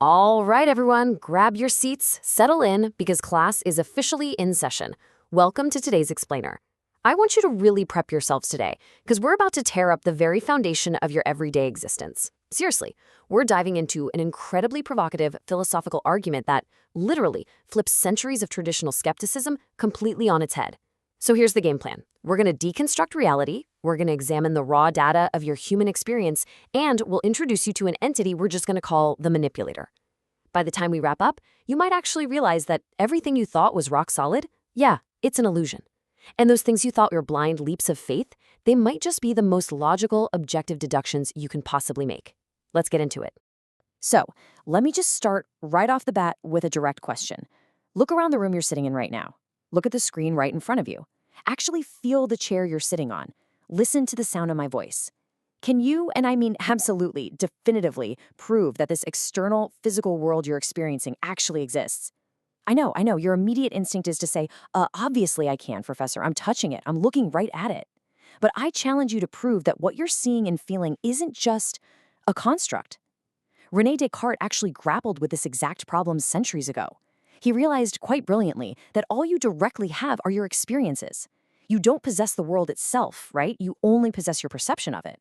All right, everyone, grab your seats, settle in, because class is officially in session. Welcome to today's explainer. I want you to really prep yourselves today, because we're about to tear up the very foundation of your everyday existence. Seriously, we're diving into an incredibly provocative philosophical argument that literally flips centuries of traditional skepticism completely on its head. So here's the game plan. We're going to deconstruct reality, we're going to examine the raw data of your human experience, and we'll introduce you to an entity we're just going to call the Manipulator. By the time we wrap up, you might actually realize that everything you thought was rock solid, yeah, it's an illusion. And those things you thought were blind leaps of faith, they might just be the most logical, objective deductions you can possibly make. Let's get into it. So, let me just start right off the bat with a direct question. Look around the room you're sitting in right now. Look at the screen right in front of you. Actually feel the chair you're sitting on. Listen to the sound of my voice. Can you, and I mean absolutely, definitively, prove that this external physical world you're experiencing actually exists? I know, your immediate instinct is to say, obviously I can, Professor. I'm touching it. I'm looking right at it. But I challenge you to prove that what you're seeing and feeling isn't just a construct. René Descartes actually grappled with this exact problem centuries ago. He realized quite brilliantly that all you directly have are your experiences. You don't possess the world itself, right? You only possess your perception of it.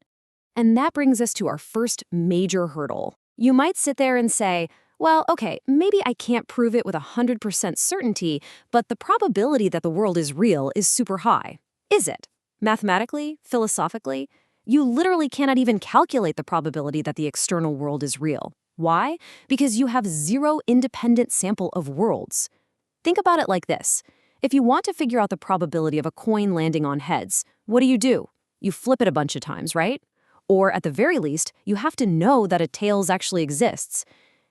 And that brings us to our first major hurdle. You might sit there and say, well, okay, maybe I can't prove it with 100% certainty, but the probability that the world is real is super high. Is it? Mathematically? Philosophically? You literally cannot even calculate the probability that the external world is real. Why? Because you have zero independent sample of worlds. Think about it like this. If you want to figure out the probability of a coin landing on heads, what do? You flip it a bunch of times, right? Or at the very least, you have to know that a tails actually exists.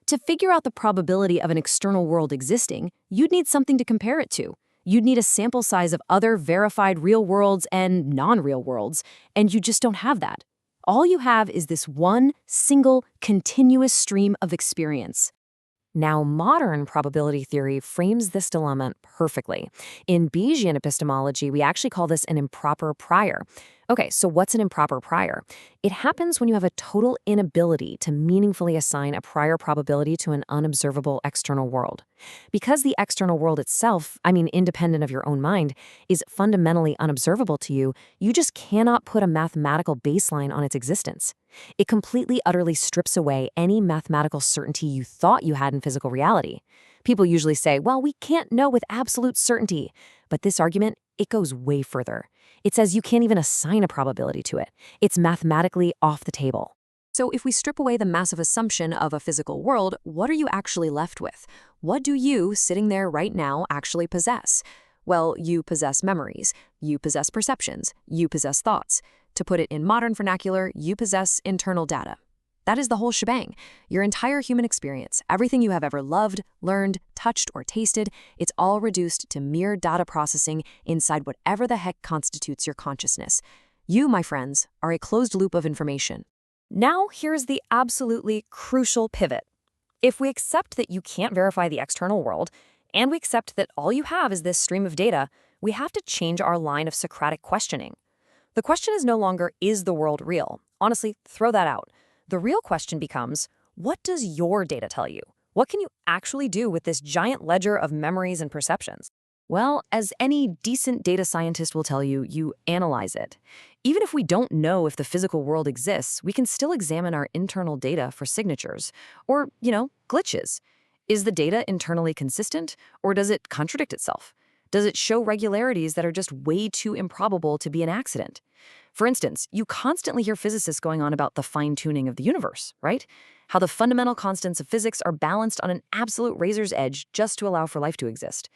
To figure out the probability of an external world existing, you'd need something to compare it to. You'd need a sample size of other verified real worlds and non-real worlds, and you just don't have that. All you have is this one single, continuous stream of experience. Now, modern probability theory frames this dilemma perfectly. In Bayesian epistemology, we actually call this an improper prior. Okay, so what's an improper prior? It happens when you have a total inability to meaningfully assign a prior probability to an unobservable external world. Because the external world itself, independent of your own mind, is fundamentally unobservable to you, you just cannot put a mathematical baseline on its existence. It completely, utterly strips away any mathematical certainty you thought you had in physical reality. People usually say, well, we can't know with absolute certainty. But this argument, it goes way further. It says you can't even assign a probability to it. It's mathematically off the table. So if we strip away the massive assumption of a physical world, what are you actually left with? What do you, sitting there right now, actually possess? Well, you possess memories. You possess perceptions. You possess thoughts. To put it in modern vernacular, you possess internal data. That is the whole shebang. Your entire human experience, everything you have ever loved, learned, touched, or tasted, it's all reduced to mere data processing inside whatever the heck constitutes your consciousness. You, my friends, are a closed loop of information. Now, here's the absolutely crucial pivot. If we accept that you can't verify the external world, and we accept that all you have is this stream of data, we have to change our line of Socratic questioning. The question is no longer, is the world real? Honestly, throw that out. The real question becomes, what does your data tell you? What can you actually do with this giant ledger of memories and perceptions? Well, as any decent data scientist will tell you, you analyze it. Even if we don't know if the physical world exists, we can still examine our internal data for signatures or, glitches. Is the data internally consistent, or does it contradict itself? Does it show regularities that are just way too improbable to be an accident? For instance, you constantly hear physicists going on about the fine-tuning of the universe, right? How the fundamental constants of physics are balanced on an absolute razor's edge just to allow for life to exist.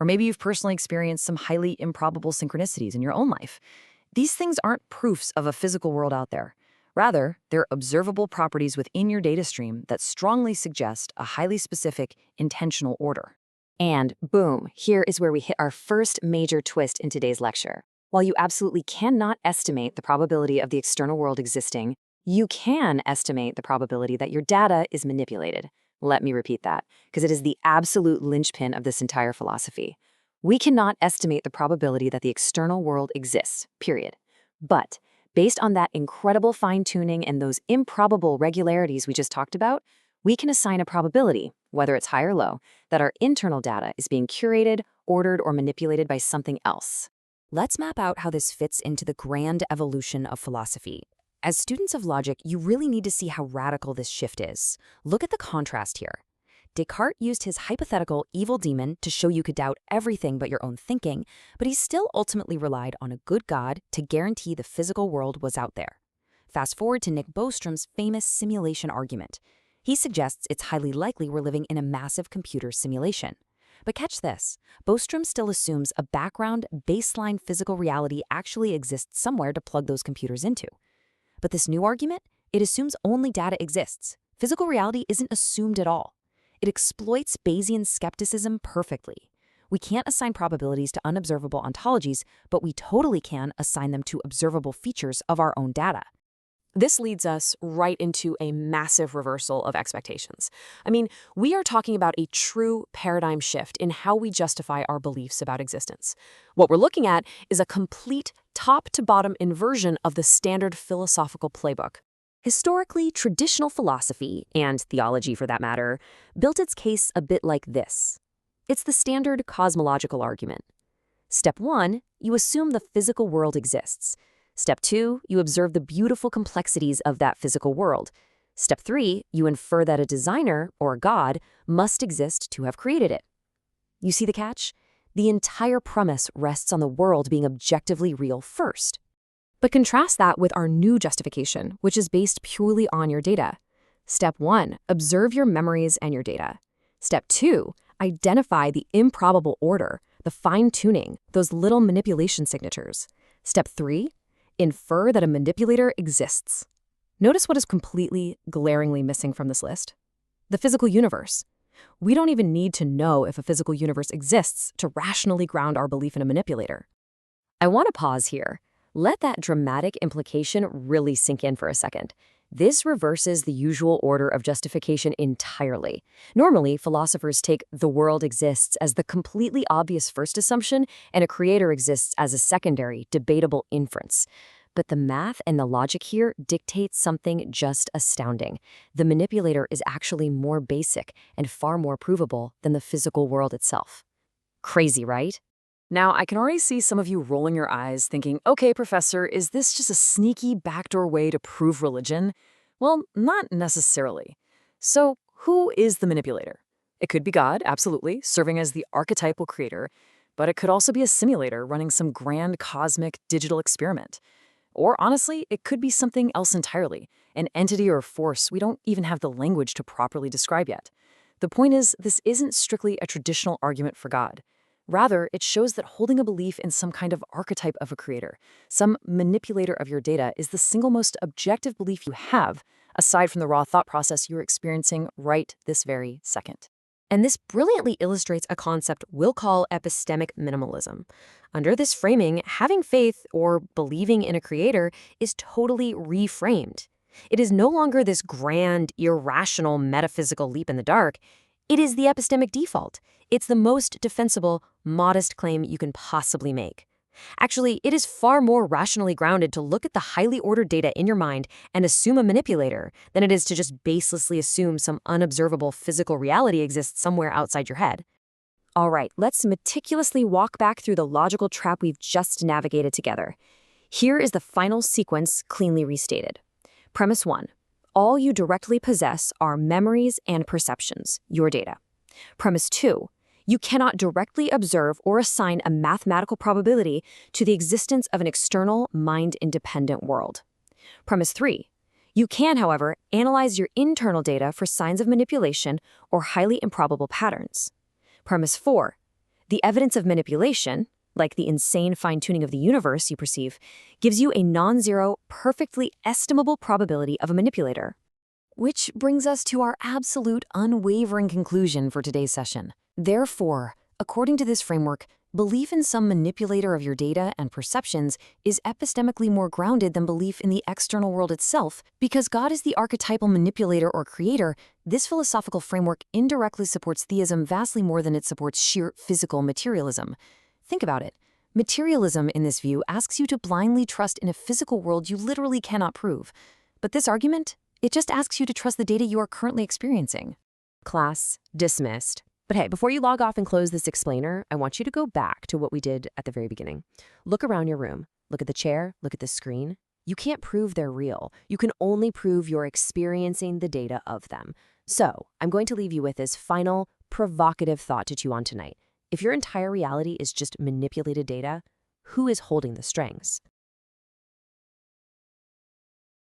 Or maybe you've personally experienced some highly improbable synchronicities in your own life. These things aren't proofs of a physical world out there. Rather, they're observable properties within your data stream that strongly suggest a highly specific, intentional order. And boom, here is where we hit our first major twist in today's lecture. While you absolutely cannot estimate the probability of the external world existing, you can estimate the probability that your data is manipulated. Let me repeat that, because it is the absolute linchpin of this entire philosophy. We cannot estimate the probability that the external world exists, period. But based on that incredible fine-tuning and those improbable regularities we just talked about, We can assign a probability, whether it's high or low, that our internal data is being curated, ordered, or manipulated by something else. Let's map out how this fits into the grand evolution of philosophy. As students of logic, you really need to see how radical this shift is. Look at the contrast here. Descartes used his hypothetical evil demon to show you could doubt everything but your own thinking, but he still ultimately relied on a good God to guarantee the physical world was out there. Fast forward to Nick Bostrom's famous simulation argument. He suggests it's highly likely we're living in a massive computer simulation. But catch this, Bostrom still assumes a background, baseline physical reality actually exists somewhere to plug those computers into. But this new argument, it assumes only data exists. Physical reality isn't assumed at all. It exploits Bayesian skepticism perfectly. We can't assign probabilities to unobservable ontologies, but we totally can assign them to observable features of our own data. This leads us right into a massive reversal of expectations. I mean, we are talking about a true paradigm shift in how we justify our beliefs about existence. What we're looking at is a complete top-to-bottom inversion of the standard philosophical playbook. Historically, traditional philosophy, and theology for that matter, built its case a bit like this. It's the standard cosmological argument. Step 1, you assume the physical world exists. Step 2, you observe the beautiful complexities of that physical world. Step 3, you infer that a designer, or God, must exist to have created it. You see the catch? The entire premise rests on the world being objectively real first. But contrast that with our new justification, which is based purely on your data. Step 1, observe your memories and your data. Step 2, identify the improbable order, the fine-tuning, those little manipulation signatures. Step 3, infer that a manipulator exists. Notice what is completely, glaringly missing from this list? The physical universe. We don't even need to know if a physical universe exists to rationally ground our belief in a manipulator. I want to pause here. Let that dramatic implication really sink in for a second. This reverses the usual order of justification entirely. Normally, philosophers take the world exists as the completely obvious first assumption and a creator exists as a secondary, debatable inference. But the math and the logic here dictate something just astounding. The manipulator is actually more basic and far more provable than the physical world itself. Crazy, right? Now, I can already see some of you rolling your eyes thinking, okay, professor, is this just a sneaky backdoor way to prove religion? Well, not necessarily. So, who is the manipulator? It could be God, absolutely, serving as the archetypal creator, but it could also be a simulator running some grand cosmic digital experiment. Or honestly, it could be something else entirely, an entity or force we don't even have the language to properly describe yet. The point is, this isn't strictly a traditional argument for God. Rather, it shows that holding a belief in some kind of archetype of a creator, some manipulator of your data, is the single most objective belief you have, aside from the raw thought process you're experiencing right this very second. And this brilliantly illustrates a concept we'll call epistemic minimalism. Under this framing, having faith or believing in a creator is totally reframed. It is no longer this grand, irrational, metaphysical leap in the dark. It is the epistemic default. It's the most defensible, modest claim you can possibly make. Actually, it is far more rationally grounded to look at the highly ordered data in your mind and assume a manipulator than it is to just baselessly assume some unobservable physical reality exists somewhere outside your head. All right, let's meticulously walk back through the logical trap we've just navigated together. Here is the final sequence cleanly restated. Premise 1. All you directly possess are memories and perceptions, your data. Premise 2. You cannot directly observe or assign a mathematical probability to the existence of an external, mind-independent world. Premise 3. You can, however, analyze your internal data for signs of manipulation or highly improbable patterns. Premise 4. The evidence of manipulation, like the insane fine-tuning of the universe you perceive, gives you a non-zero, perfectly estimable probability of a manipulator. Which brings us to our absolute unwavering conclusion for today's session. Therefore, according to this framework, belief in some manipulator of your data and perceptions is epistemically more grounded than belief in the external world itself. Because God is the archetypal manipulator or creator, this philosophical framework indirectly supports theism vastly more than it supports sheer physical materialism. Think about it. Materialism, in this view, asks you to blindly trust in a physical world you literally cannot prove. But this argument, It just asks you to trust the data you are currently experiencing. Class dismissed. But hey, before you log off and close this explainer, I want you to go back to what we did at the very beginning. Look around your room. Look at the chair. Look at the screen. You can't prove they're real. You can only prove you're experiencing the data of them. So I'm going to leave you with this final, provocative thought to chew on tonight. If your entire reality is just manipulated data, who is holding the strings?